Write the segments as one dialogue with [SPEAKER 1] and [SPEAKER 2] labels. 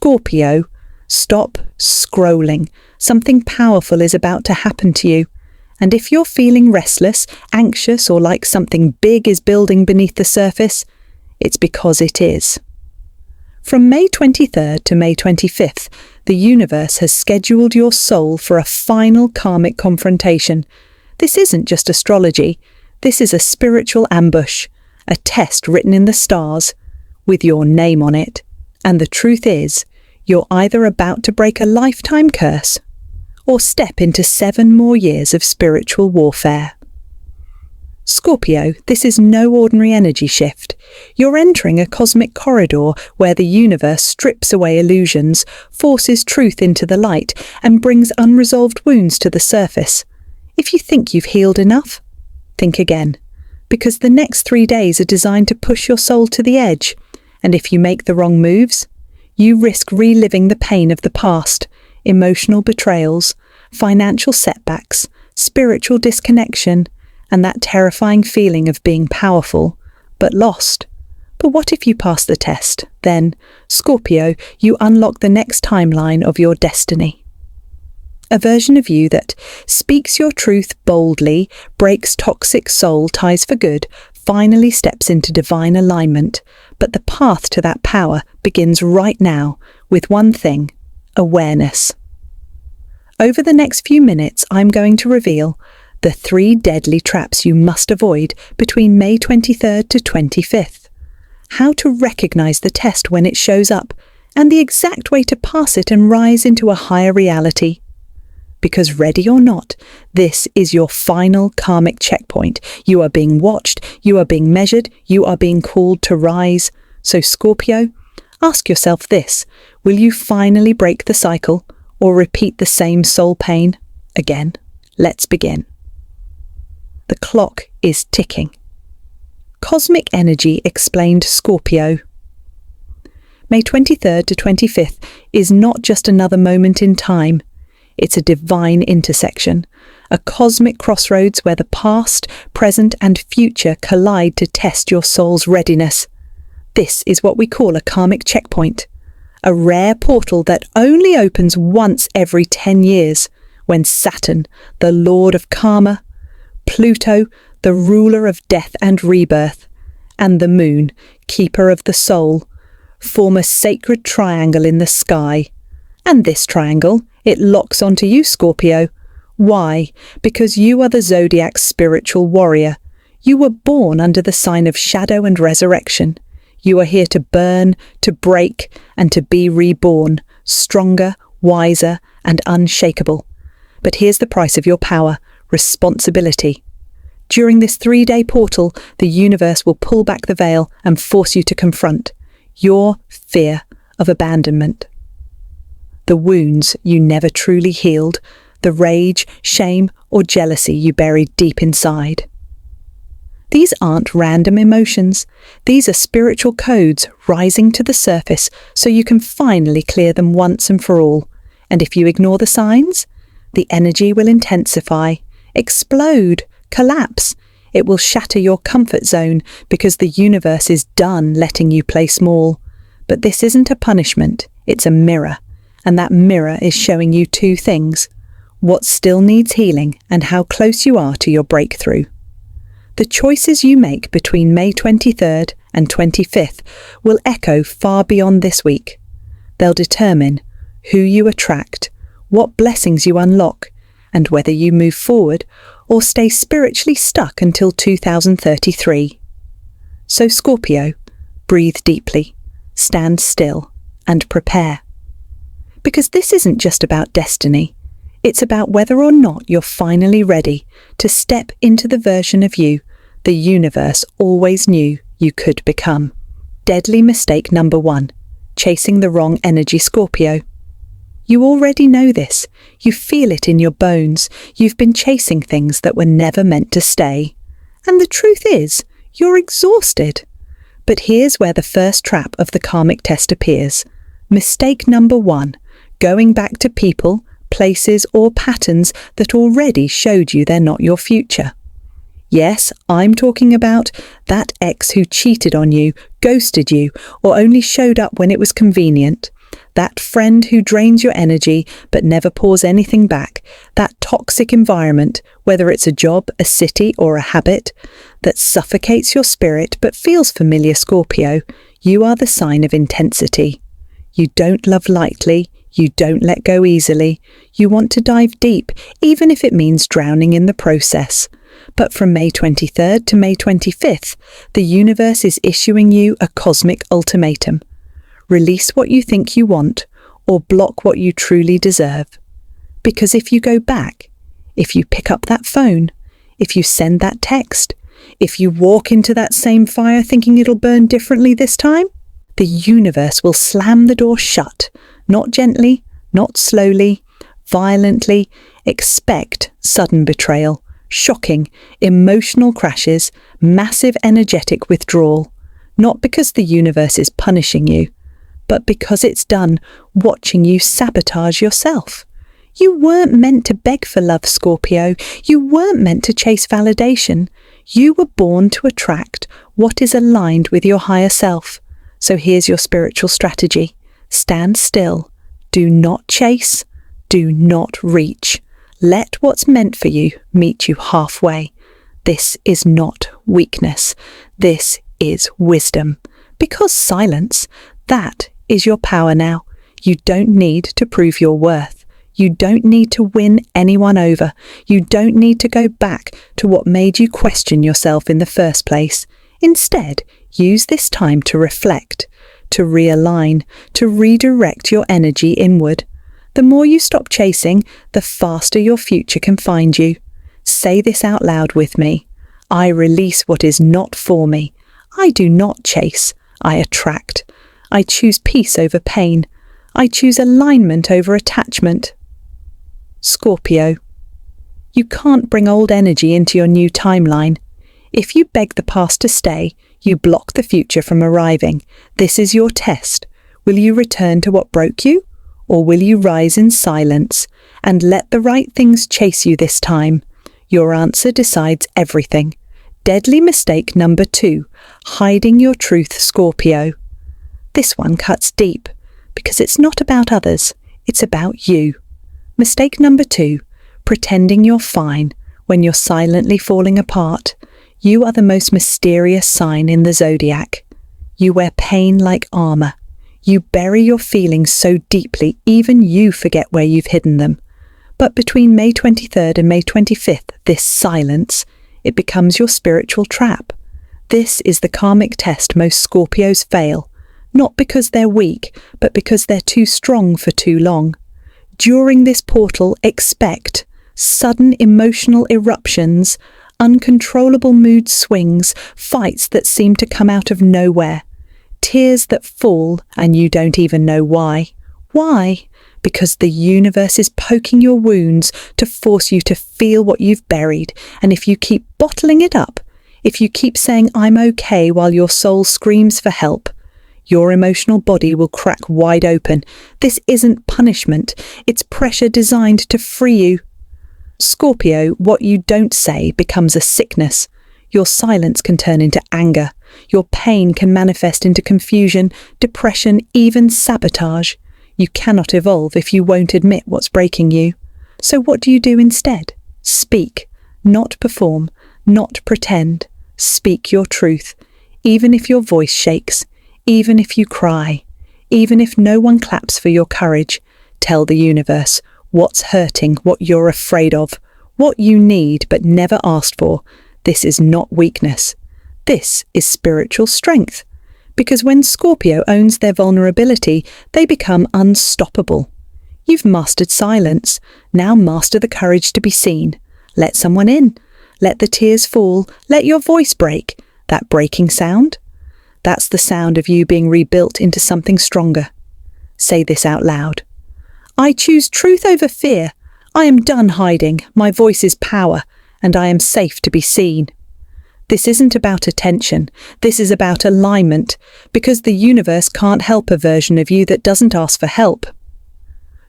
[SPEAKER 1] Scorpio, stop scrolling. Something powerful is about to happen to you. And if you're feeling restless, anxious, or like something big is building beneath the surface, it's because it is. From May 23rd to May 25th, the universe has scheduled your soul for a final karmic confrontation. This isn't just astrology. This is a spiritual ambush, a test written in the stars, with your name on it. And the truth is, you're either about to break a lifetime curse or step into 7 more years of spiritual warfare. Scorpio, this is no ordinary energy shift. You're entering a cosmic corridor where the universe strips away illusions, forces truth into the light, and brings unresolved wounds to the surface. If you think you've healed enough, think again, because the next 3 days are designed to push your soul to the edge, and if you make the wrong moves, you risk reliving the pain of the past, emotional betrayals, financial setbacks, spiritual disconnection, and that terrifying feeling of being powerful, but lost. But what if you pass the test? Then, Scorpio, you unlock the next timeline of your destiny. A version of you that speaks your truth boldly, breaks toxic soul ties for good, finally steps into divine alignment. But the path to that power begins right now with one thing: awareness. Over the next few minutes, I'm going to reveal the 3 deadly traps you must avoid between May 23rd to 25th. How to recognize the test when it shows up, and the exact way to pass it and rise into a higher reality. Because ready or not, this is your final karmic checkpoint. You are being watched, you are being measured, you are being called to rise. So Scorpio, ask yourself this: will you finally break the cycle or repeat the same soul pain again? Let's begin. The clock is ticking. Cosmic energy explained Scorpio. May 23rd to 25th is not just another moment in time. It's a divine intersection, a cosmic crossroads where the past, present, and future collide to test your soul's readiness. This is what we call a karmic checkpoint, a rare portal that only opens once every 10 years, when Saturn, the lord of karma, Pluto, the ruler of death and rebirth, and the moon, keeper of the soul, form a sacred triangle in the sky. And this triangle, it locks onto you, Scorpio. Why? Because you are the zodiac's spiritual warrior. You were born under the sign of shadow and resurrection. You are here to burn, to break, and to be reborn, stronger, wiser, and unshakable. But here's the price of your power: responsibility. During this 3-day portal, the universe will pull back the veil and force you to confront your fear of abandonment. The wounds you never truly healed, the rage, shame, or jealousy you buried deep inside. These aren't random emotions. These are spiritual codes rising to the surface so you can finally clear them once and for all. And if you ignore the signs, the energy will intensify, explode, collapse. It will shatter your comfort zone because the universe is done letting you play small. But this isn't a punishment, it's a mirror. And that mirror is showing you 2 things: what still needs healing and how close you are to your breakthrough. The choices you make between May 23rd and 25th will echo far beyond this week. They'll determine who you attract, what blessings you unlock, and whether you move forward or stay spiritually stuck until 2033. So Scorpio, breathe deeply, stand still, and prepare. Because this isn't just about destiny. It's about whether or not you're finally ready to step into the version of you the universe always knew you could become. Deadly mistake number 1, chasing the wrong energy, Scorpio. You already know this. You feel it in your bones. You've been chasing things that were never meant to stay. And the truth is, you're exhausted. But here's where the first trap of the karmic test appears. Mistake number 1, going back to people, places, or patterns that already showed you they're not your future. Yes, I'm talking about that ex who cheated on you, ghosted you, or only showed up when it was convenient. That friend who drains your energy but never pours anything back. That toxic environment, whether it's a job, a city, or a habit, that suffocates your spirit but feels familiar, Scorpio. You are the sign of intensity. You don't love lightly. You don't let go easily. You want to dive deep, even if it means drowning in the process. But from May 23rd to May 25th, the universe is issuing you a cosmic ultimatum. Release what you think you want, or block what you truly deserve. Because if you go back, if you pick up that phone, if you send that text, if you walk into that same fire thinking it'll burn differently this time, the universe will slam the door shut, not gently, not slowly, violently. Expect sudden betrayal, shocking, emotional crashes, massive energetic withdrawal. Not because the universe is punishing you, but because it's done watching you sabotage yourself. You weren't meant to beg for love, Scorpio. You weren't meant to chase validation. You were born to attract what is aligned with your higher self. So here's your spiritual strategy. Stand still. Do not chase. Do not reach. Let what's meant for you meet you halfway. This is not weakness. This is wisdom. Because silence, that is your power now. You don't need to prove your worth. You don't need to win anyone over. You don't need to go back to what made you question yourself in the first place. Instead, use this time to reflect, to realign, to redirect your energy inward. The more you stop chasing, the faster your future can find you. Say this out loud with me. I release what is not for me. I do not chase. I attract. I choose peace over pain. I choose alignment over attachment. Scorpio, you can't bring old energy into your new timeline. If you beg the past to stay, you block the future from arriving. This is your test. Will you return to what broke you? Or will you rise in silence and let the right things chase you this time? Your answer decides everything. Deadly mistake number 2, hiding your truth, Scorpio. This one cuts deep because it's not about others, it's about you. Mistake number 2, pretending you're fine when you're silently falling apart. You are the most mysterious sign in the zodiac. You wear pain like armor. You bury your feelings so deeply, even you forget where you've hidden them. But between May 23rd and May 25th, this silence, it becomes your spiritual trap. This is the karmic test most Scorpios fail, not because they're weak, but because they're too strong for too long. During this portal, expect sudden emotional eruptions, uncontrollable mood swings, fights that seem to come out of nowhere. Tears that fall and you don't even know why. Why? Because the universe is poking your wounds to force you to feel what you've buried. And if you keep bottling it up, if you keep saying I'm okay while your soul screams for help, your emotional body will crack wide open. This isn't punishment. It's pressure designed to free you. Scorpio, what you don't say becomes a sickness. Your silence can turn into anger. Your pain can manifest into confusion, depression, even sabotage. You cannot evolve if you won't admit what's breaking you. So what do you do instead? Speak, not perform, not pretend. Speak your truth, even if your voice shakes, even if you cry, even if no one claps for your courage. Tell the universe what's hurting, what you're afraid of, what you need but never asked for. This is not weakness. This is spiritual strength. Because when Scorpio owns their vulnerability, they become unstoppable. You've mastered silence. Now master the courage to be seen. Let someone in. Let the tears fall. Let your voice break. That breaking sound? That's the sound of you being rebuilt into something stronger. Say this out loud. I choose truth over fear. I am done hiding. My voice is power, and I am safe to be seen. This isn't about attention. This is about alignment, because the universe can't help a version of you that doesn't ask for help.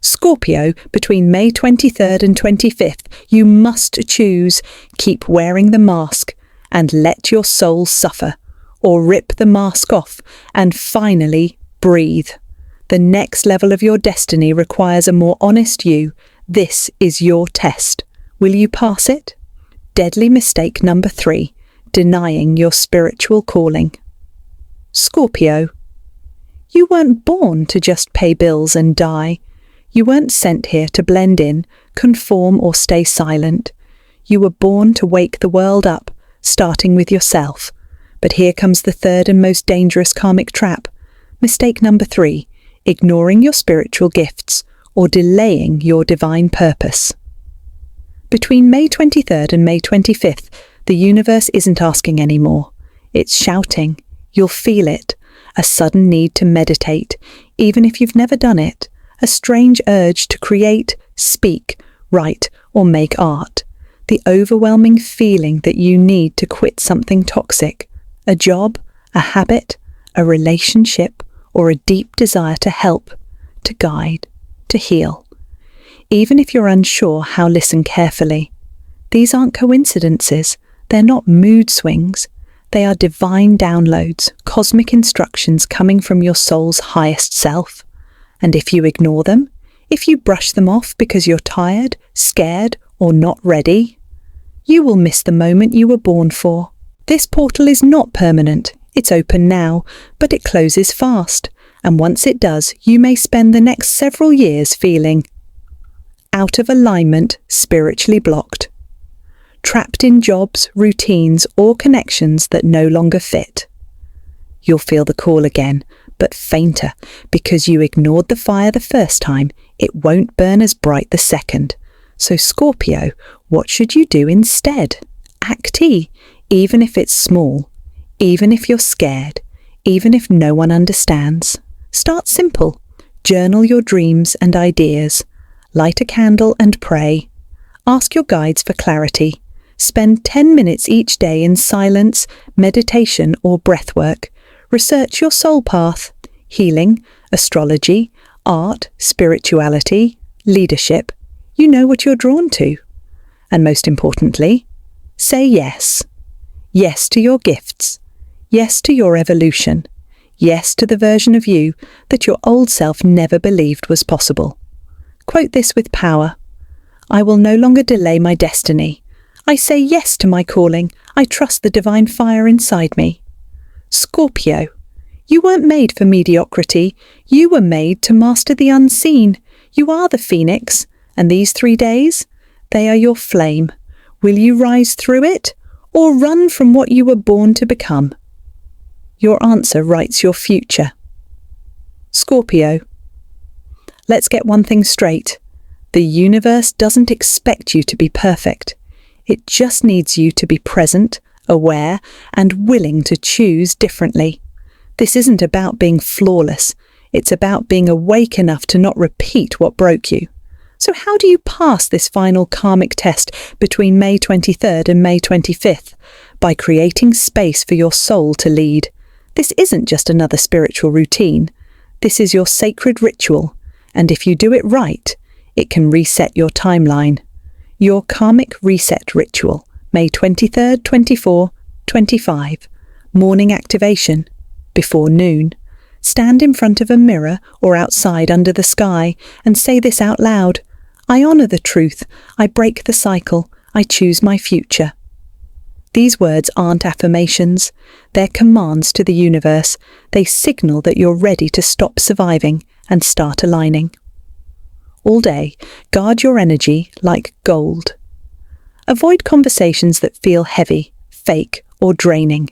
[SPEAKER 1] Scorpio, between May 23rd and 25th, you must choose. Keep wearing the mask and let your soul suffer, or rip the mask off and finally breathe. The next level of your destiny requires a more honest you. This is your test. Will you pass it? Deadly mistake number 3, denying your spiritual calling. Scorpio. You weren't born to just pay bills and die. You weren't sent here to blend in, conform or stay silent. You were born to wake the world up, starting with yourself. But here comes the third and most dangerous karmic trap. Mistake number 3, ignoring your spiritual gifts or delaying your divine purpose. Between May 23rd and May 25th, the universe isn't asking anymore. It's shouting. You'll feel it. A sudden need to meditate, even if you've never done it. A strange urge to create, speak, write, or make art. The overwhelming feeling that you need to quit something toxic. A job, a habit, a relationship, or a deep desire to help, to guide, to heal. Even if you're unsure how, listen carefully. These aren't coincidences. They're not mood swings. They are divine downloads, cosmic instructions coming from your soul's highest self. And if you ignore them, if you brush them off because you're tired, scared, or not ready, you will miss the moment you were born for. This portal is not permanent. It's open now, but it closes fast. And once it does, you may spend the next several years feeling out of alignment, spiritually blocked, trapped in jobs, routines, or connections that no longer fit. You'll feel the call again, but fainter, because you ignored the fire the first time. It won't burn as bright the second. So Scorpio, what should you do instead? Act-y, even if it's small, even if you're scared, even if no one understands. Start simple. Journal your dreams and ideas. Light a candle and pray. Ask your guides for clarity. Spend 10 minutes each day in silence, meditation, or breathwork. Research your soul path, healing, astrology, art, spirituality, leadership. You know what you're drawn to. And most importantly, say yes. Yes to your gifts. Yes to your evolution. Yes to the version of you that your old self never believed was possible. Quote this with power. I will no longer delay my destiny. I say yes to my calling. I trust the divine fire inside me. Scorpio, you weren't made for mediocrity. You were made to master the unseen. You are the phoenix, and these 3 days, they are your flame. Will you rise through it, or run from what you were born to become? Your answer writes your future. Scorpio, let's get one thing straight. The universe doesn't expect you to be perfect. It just needs you to be present, aware, and willing to choose differently. This isn't about being flawless. It's about being awake enough to not repeat what broke you. So how do you pass this final karmic test between May 23rd and May 25th? By creating space for your soul to lead. This isn't just another spiritual routine. This is your sacred ritual. And if you do it right, it can reset your timeline. Your karmic reset ritual, May 23rd, 24, 25. Morning activation, before noon. Stand in front of a mirror or outside under the sky and say this out loud. I honour the truth. I break the cycle. I choose my future. These words aren't affirmations. They're commands to the universe. They signal that you're ready to stop surviving and start aligning. All day, guard your energy like gold. Avoid conversations that feel heavy, fake, or draining.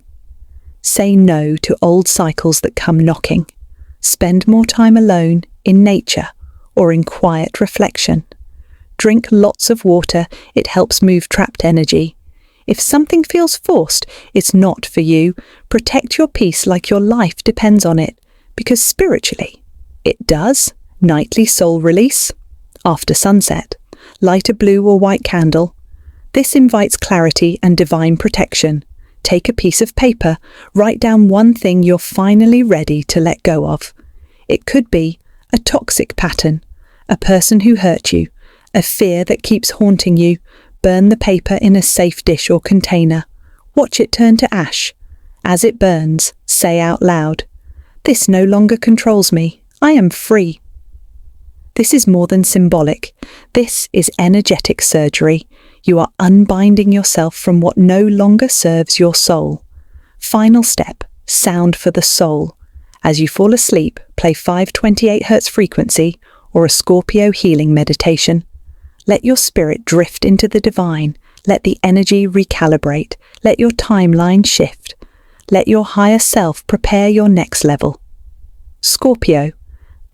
[SPEAKER 1] Say no to old cycles that come knocking. Spend more time alone, in nature, or in quiet reflection. Drink lots of water. It helps move trapped energy. If something feels forced, it's not for you. Protect your peace like your life depends on it, because spiritually, it does. Nightly soul release. After sunset, light a blue or white candle. This invites clarity and divine protection. Take a piece of paper, write down one thing you're finally ready to let go of. It could be a toxic pattern, a person who hurt you, a fear that keeps haunting you. Burn the paper in a safe dish or container. Watch it turn to ash. As it burns, say out loud, "This no longer controls me. I am free. This is more than symbolic. This is energetic surgery. You are unbinding yourself from what no longer serves your soul. Final step, sound for the soul. As you fall asleep, play 528 Hz frequency or a Scorpio healing meditation. Let your spirit drift into the divine. Let the energy recalibrate. Let your timeline shift. Let your higher self prepare your next level. Scorpio,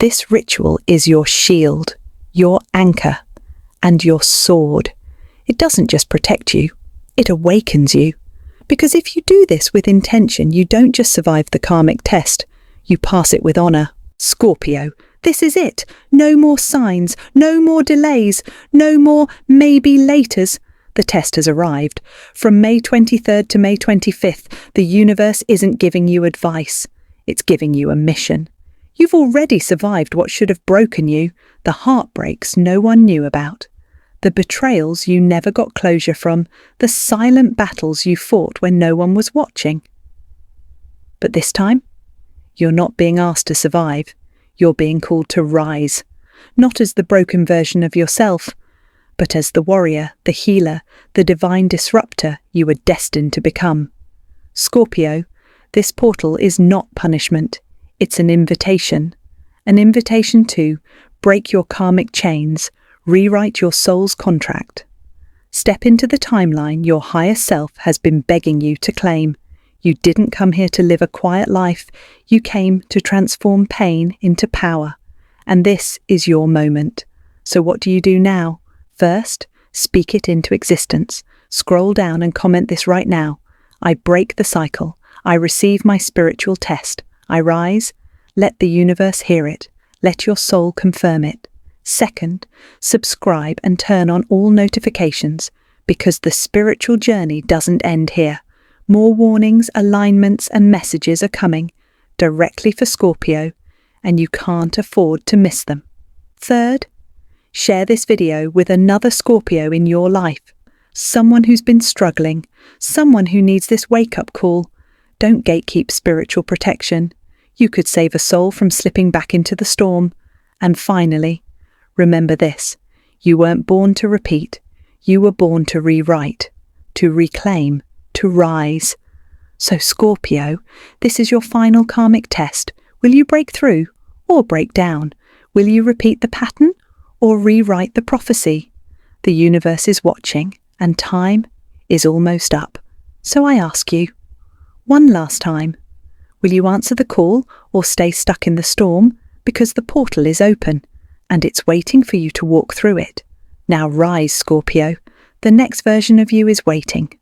[SPEAKER 1] this ritual is your shield, your anchor, and your sword. It doesn't just protect you, it awakens you. Because if you do this with intention, you don't just survive the karmic test, you pass it with honor. Scorpio, this is it. No more signs, no more delays, no more maybe laters. The test has arrived. From May 23rd to May 25th, the universe isn't giving you advice. It's giving you a mission. You've already survived what should have broken you, the heartbreaks no one knew about, the betrayals you never got closure from, the silent battles you fought when no one was watching. But this time, you're not being asked to survive. You're being called to rise, not as the broken version of yourself, but as the warrior, the healer, the divine disruptor you were destined to become. Scorpio, this portal is not punishment. It's an invitation to break your karmic chains, rewrite your soul's contract. Step into the timeline your higher self has been begging you to claim. You didn't come here to live a quiet life, you came to transform pain into power. And this is your moment. So what do you do now? First, speak it into existence. Scroll down and comment this right now. I break the cycle. I receive my spiritual test. I rise. Let the universe hear it. Let your soul confirm it. Second, subscribe and turn on all notifications, because the spiritual journey doesn't end here. More warnings, alignments, and messages are coming directly for Scorpio, and you can't afford to miss them. Third, share this video with another Scorpio in your life, someone who's been struggling, someone who needs this wake-up call. Don't gatekeep spiritual protection. You could save a soul from slipping back into the storm. And finally, remember this: you weren't born to repeat. You were born to rewrite, to reclaim, to rise. So Scorpio, this is your final karmic test. Will you break through or break down? Will you repeat the pattern or rewrite the prophecy? The universe is watching and time is almost up. So I ask you, one last time, will you answer the call or stay stuck in the storm? Because the portal is open and it's waiting for you to walk through it. Now rise, Scorpio. The next version of you is waiting.